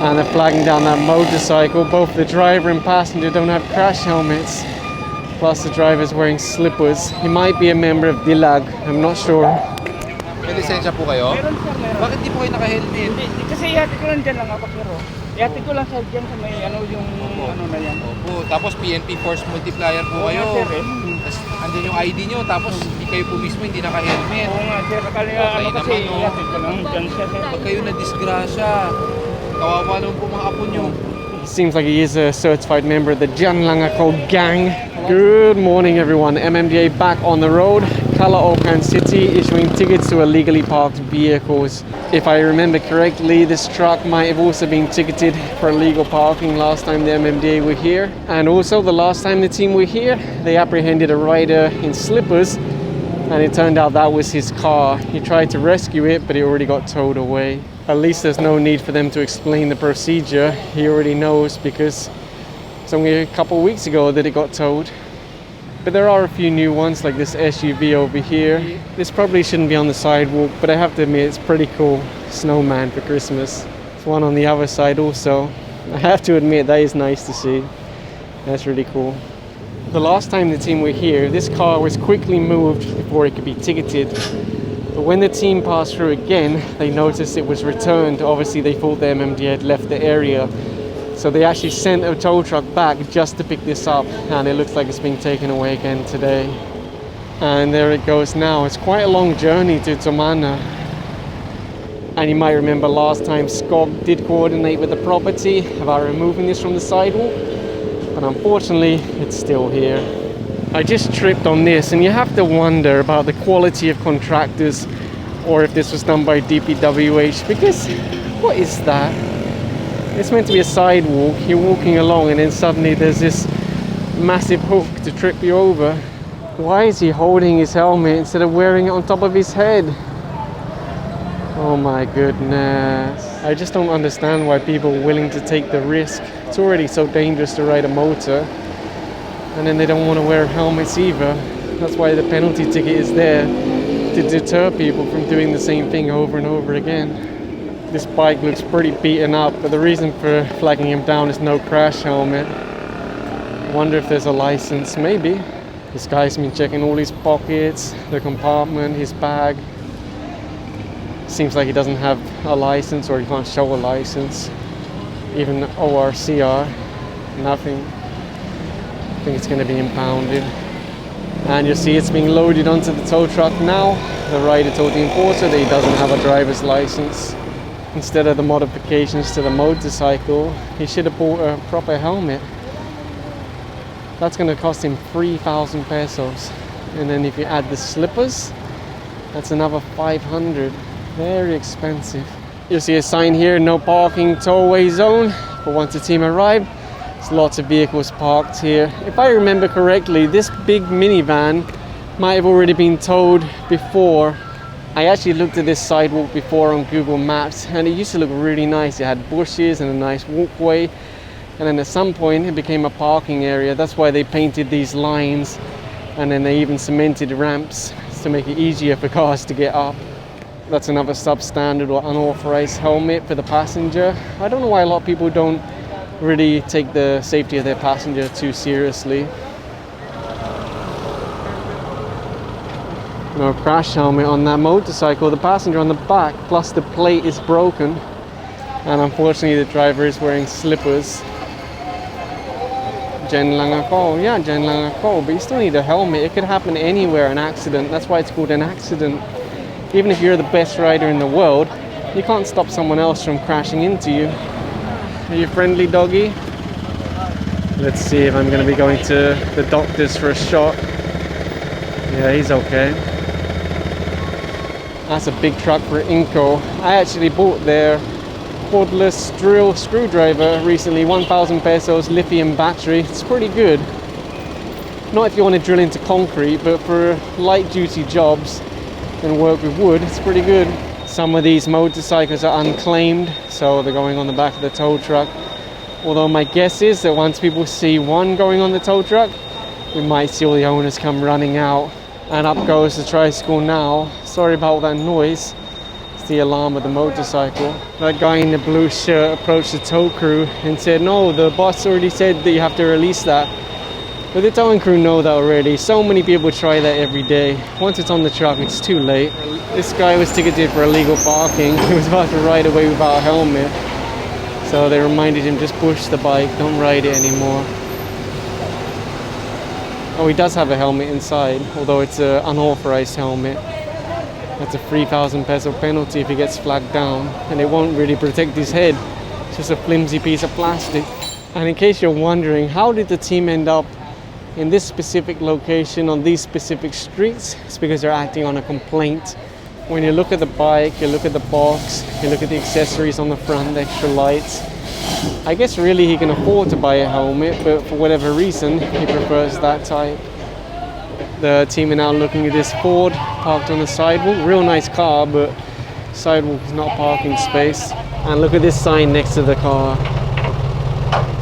And they're flagging down that motorcycle. Both the driver and passenger don't have crash helmets. Plus the driver's wearing slippers. He might be a member of Dilag, I'm not sure. May lisensya po kayo? Meron sir, meron. Bakit di po kayo naka-helmet? Hindi, kasi ihati ko lang dyan lang ako pero. Ihati ko lang sa dyan sa may ano yung ano na yan. Opo, tapos PNP Force multiplier po kayo. Sir, eh. Tapos andyan yung ID nyo, tapos hindi kayo po mismo hindi naka-helmet. Oo nga sir, akala Okay ano kasi naman, no? ihati ko lang dyan siya sir. Pag kayo na-disgrasya, kawawa naman po mga apo nyo. He seems like he is a certified member of the Janlangako gang. Good morning everyone, MMDA back on the road. Caloocan City issuing tickets to illegally parked vehicles. If I remember correctly, this truck might have also been ticketed for illegal parking last time the MMDA were here. And also the last time the team were here, they apprehended a rider in slippers and it turned out that was his car. He tried to rescue it, but it already got towed away. At least there's no need for them to explain the procedure. He already knows because it's only a couple of weeks ago that it got towed. But there are a few new ones like this SUV over here. This probably shouldn't be on the sidewalk, but I have to admit it's pretty cool. Snowman for Christmas. There's one on the other side also. I have to admit that is nice to see. That's really cool. The last time the team were here, this car was quickly moved before it could be ticketed. But when the team passed through again, they noticed it was returned. Obviously they thought the MMD had left the area. So they actually sent a tow truck back just to pick this up, and it looks like it's being taken away again today. And there it goes now. It's quite a long journey to Tomana. And you might remember last time Skog did coordinate with the property about removing this from the sidewalk, but unfortunately it's still here. I just tripped on this, and you have to wonder about the quality of contractors or if this was done by DPWH, because what is that? It's meant to be a sidewalk, you're walking along and then suddenly there's this massive hook to trip you over. Why is he holding his helmet instead of wearing it on top of his head? Oh my goodness. I just don't understand why people are willing to take the risk. It's already so dangerous to ride a motor, and then they don't want to wear helmets either. That's why the penalty ticket is there, to deter people from doing the same thing over and over again. This bike looks pretty beaten up, but the reason for flagging him down is no crash helmet. I wonder if there's a license, maybe. This guy's been checking all his pockets, the compartment, his bag. Seems like he doesn't have a license, or he can't show a license. Even ORCR, nothing. I think it's going to be impounded. And you see it's being loaded onto the tow truck now. The rider told the enforcer that he doesn't have a driver's license. Instead of the modifications to the motorcycle, he should have bought a proper helmet. That's going to cost him 3,000 pesos. And then if you add the slippers, that's another 500. Very expensive. You see a sign here, no parking towaway zone. But once the team arrived, there's lots of vehicles parked here. If I remember correctly, this big minivan might have already been towed before. I actually looked at this sidewalk before on Google Maps, and it used to look really nice. It had bushes and a nice walkway, and then at some point it became a parking area. That's why they painted these lines, and then they even cemented ramps to make it easier for cars to get up. That's another substandard or unauthorized helmet for the passenger. I don't know why a lot of people don't really take the safety of their passenger too seriously. No crash helmet on that motorcycle. The passenger on the back, plus the plate is broken, and unfortunately the driver is wearing slippers. Dyan lang ako. Yeah, dyan lang ako. But you still need a helmet. It could happen anywhere, an accident. That's why it's called an accident. Even if you're the best rider in the world, you can't stop someone else from crashing into you. Are you friendly, doggy? Let's see if I'm going to be going to the doctor's for a shot. Yeah, he's okay. That's a big truck for Inco. I actually bought their cordless drill screwdriver recently, 1,000 pesos, lithium battery. It's pretty good. Not if you want to drill into concrete, but for light duty jobs and work with wood, it's pretty good. Some of these motorcycles are unclaimed, so they're going on the back of the tow truck. Although my guess is that once people see one going on the tow truck, we might see all the owners come running out. And up goes the tricycle now. Sorry about that noise. It's the alarm of the motorcycle. That guy in the blue shirt approached the tow crew and said, no, the boss already said that you have to release that. But the towing crew know that already. So many people try that every day. Once it's on the truck, it's too late. This guy was ticketed for illegal parking. He was about to ride away without a helmet. So they reminded him, just push the bike, don't ride it anymore. Oh, he does have a helmet inside, although it's an unauthorized helmet. That's a 3,000 peso penalty if he gets flagged down. And it won't really protect his head. It's just a flimsy piece of plastic. And in case you're wondering, how did the team end up in this specific location on these specific streets? It's because they're acting on a complaint. When you look at the bike, you look at the box, you look at the accessories on the front, the extra lights. I guess really he can afford to buy a helmet, but for whatever reason, he prefers that type. The team are now looking at this Ford parked on the sidewalk. Real nice car, but sidewalk is not parking space. And look at this sign next to the car.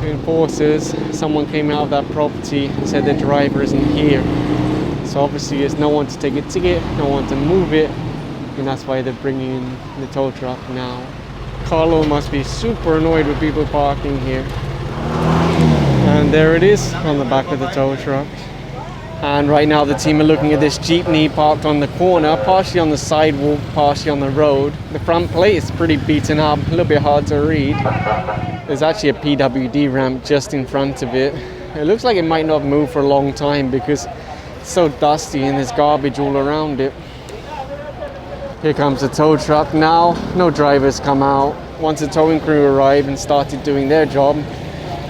To enforcers, someone came out of that property and said the driver isn't here. So obviously there's no one to take a ticket, no one to move it, and that's why they're bringing in the tow truck now. Carlo must be super annoyed with people parking here. And there it is on the back of the tow truck. And right now the team are looking at this jeepney parked on the corner, partially on the sidewalk, partially on the road. The front plate is pretty beaten up, a little bit hard to read. There's actually a PWD ramp just in front of it. It looks like it might not move for a long time because it's so dusty and there's garbage all around it. Here comes the tow truck now. No drivers come out. Once the towing crew arrived and started doing their job,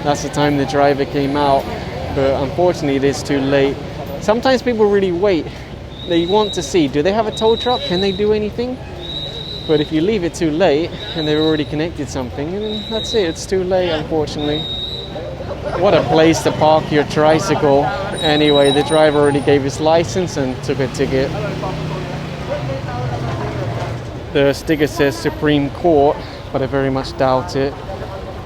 that's the time the driver came out. But unfortunately it is too late. Sometimes people really wait. They want to see, do they have a tow truck? Can they do anything? But if you leave it too late and they've already connected something, then that's it, it's too late, unfortunately. What a place to park your tricycle. Anyway, the driver already gave his license and took a ticket. The sticker says Supreme Court, but I very much doubt it.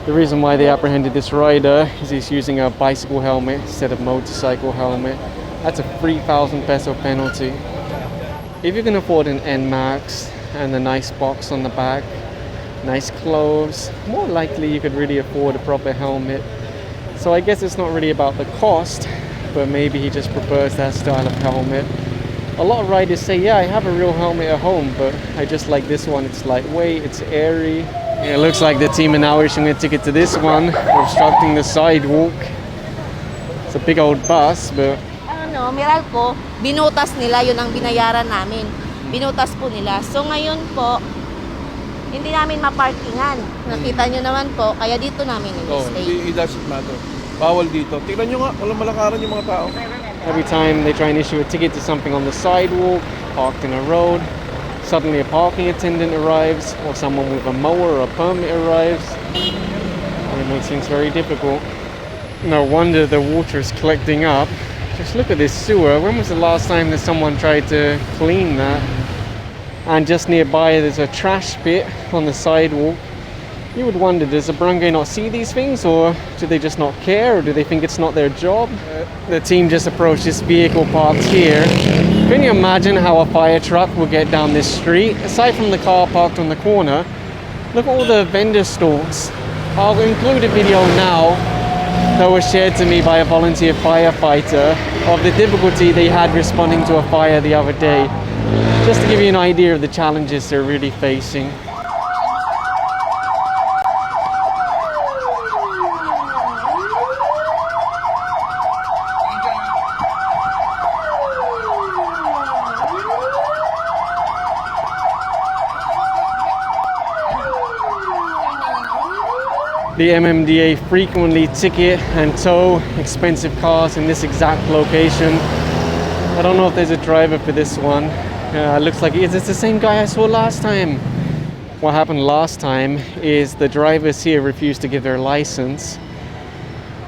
The reason why they apprehended this rider is he's using a bicycle helmet instead of motorcycle helmet. That's a 3,000 peso penalty. If you can afford an NMAX and a nice box on the back, nice clothes, more likely you could really afford a proper helmet. So I guess it's not really about the cost, but maybe he just prefers that style of helmet. A lot of riders say, yeah, I have a real helmet at home, but I just like this one. It's lightweight, it's airy. It looks like the team are now issuing a ticket to this one, obstructing the sidewalk. It's a big old bus, but... Ano, Meralco, binutas nila, yun ang binayaran namin. Binutas po nila. So ngayon po, hindi namin maparkingan. Nakita nyo naman po, kaya dito namin i-stay. It doesn't matter. Bawal dito. Tingnan nyo nga, walang malakaran yung mga tao. Every time they try and issue a ticket to something on the sidewalk, parked in a road, suddenly a parking attendant arrives, or someone with a mower or a permit arrives, and it makes things very difficult. No wonder the water is collecting up. Just look at this sewer. When was the last time that someone tried to clean that? And just nearby there's a trash pit on the sidewalk. You would wonder, does the barangay not see these things, or do they just not care, or do they think it's not their job? The team just approached this vehicle parked here. Can you imagine how a fire truck will get down this street? Aside from the car parked on the corner, look at all the vendor stalls. I'll include a video now that was shared to me by a volunteer firefighter of the difficulty they had responding to a fire the other day, just to give you an idea of the challenges they're really facing. The MMDA frequently ticket and tow expensive cars in this exact location. I don't know if there's a driver for this one. Looks like it's the same guy I saw last time. What happened last time is the drivers here refused to give their license.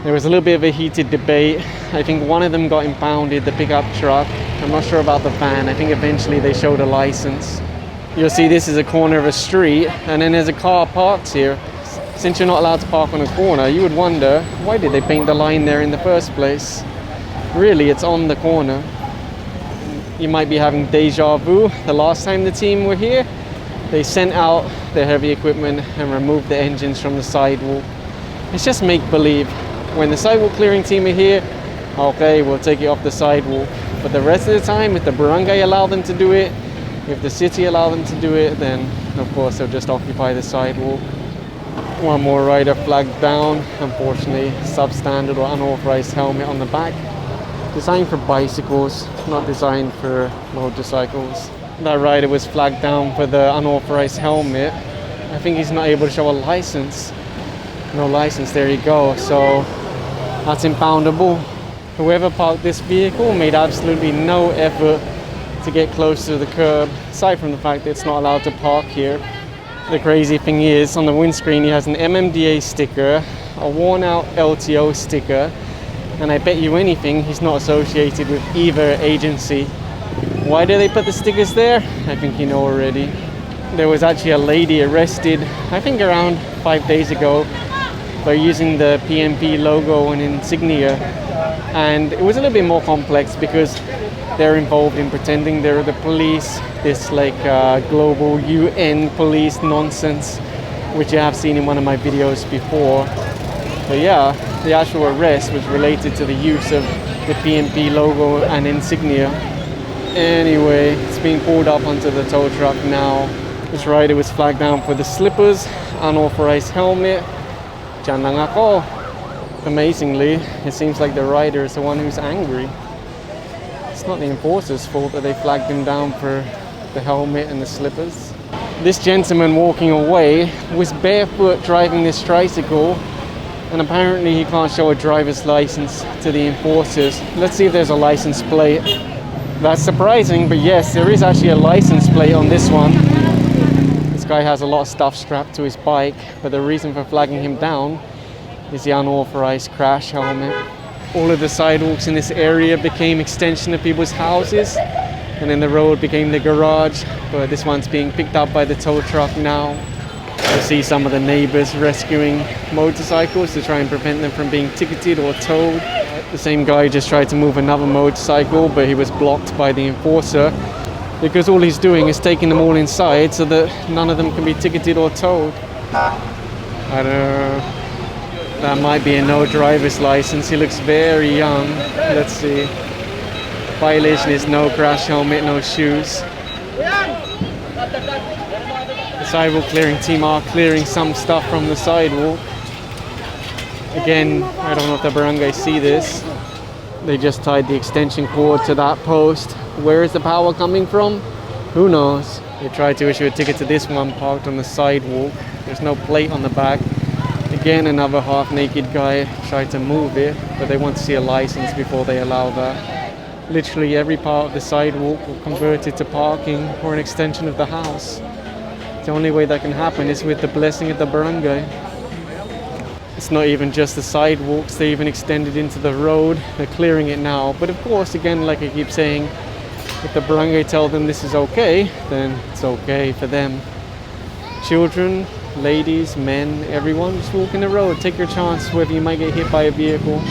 There was a little bit of a heated debate. I think one of them got impounded, the pickup truck. I'm not sure about the van. I think eventually they showed a license. You'll see this is a corner of a street, and then there's a car parked here. Since you're not allowed to park on a corner, you would wonder, why did they paint the line there in the first place? Really, it's on the corner. You might be having deja vu. The last time the team were here, They sent out the heavy equipment and removed the engines from the sidewalk. It's just make-believe. When the sidewalk clearing team are here, okay, we'll take it off the sidewalk. But the rest of the time, if the barangay allow them to do it, if the city allow them to do it, then of course they'll just occupy the sidewalk. One more rider flagged down, unfortunately, substandard or unauthorized helmet on the back. Designed for bicycles, not designed for motorcycles. That rider was flagged down for the unauthorized helmet. I think he's not able to show a license. No license, there you go. So that's impoundable. Whoever parked this vehicle made absolutely no effort to get close to the curb, aside from the fact that it's not allowed to park here. The crazy thing is, on the windscreen he has an MMDA sticker, a worn out LTO sticker, and I bet you anything he's not associated with either agency. Why do they put the stickers there? I think you know already. There was actually a lady arrested, I think around 5 days ago, by using the PMP logo and insignia. And it was a little bit more complex because they're involved in pretending they're the police, this like global UN police nonsense, which you have seen in one of my videos before. But yeah, the actual arrest was related to the use of the PMP logo and insignia. Anyway, it's being pulled up onto the tow truck now. This rider was flagged down for the slippers, unauthorized helmet. Diyan lang ako. Amazingly, it seems like the rider is the one who's angry. It's not the enforcer's fault that they flagged him down for the helmet and the slippers. This gentleman walking away was barefoot driving this tricycle, and apparently he can't show a driver's license to the enforcers. Let's see if there's a license plate. That's surprising, but yes, there is actually a license plate on this one. This guy has a lot of stuff strapped to his bike, but the reason for flagging him down is the unauthorized crash helmet. All of the sidewalks in this area became extension of people's houses, and then the road became the garage, but this one's being picked up by the tow truck now. You see some of the neighbors rescuing motorcycles to try and prevent them from being ticketed or towed. The same guy just tried to move another motorcycle, but he was blocked by the enforcer because all he's doing is taking them all inside so that none of them can be ticketed or towed. I don't know. That might be a no driver's license. He looks very young. Let's see. Violation is no crash helmet, no shoes. The sidewalk clearing team are clearing some stuff from the sidewalk. Again, I don't know if the barangay see this. They just tied the extension cord to that post. Where is the power coming from? Who knows? They tried to issue a ticket to this one parked on the sidewalk. There's no plate on the back. Again, another half-naked guy tried to move it, but they want to see a license before they allow that. Literally every part of the sidewalk will convert it to parking or an extension of the house. The only way that can happen is with the blessing of the barangay. It's not even just the sidewalks, they even extended into the road. They're clearing it now. But of course, again, like I keep saying, if the barangay tell them this is okay, then it's okay for them. Children, ladies, men, everyone, just walk in the road. Take your chance whether you might get hit by a vehicle.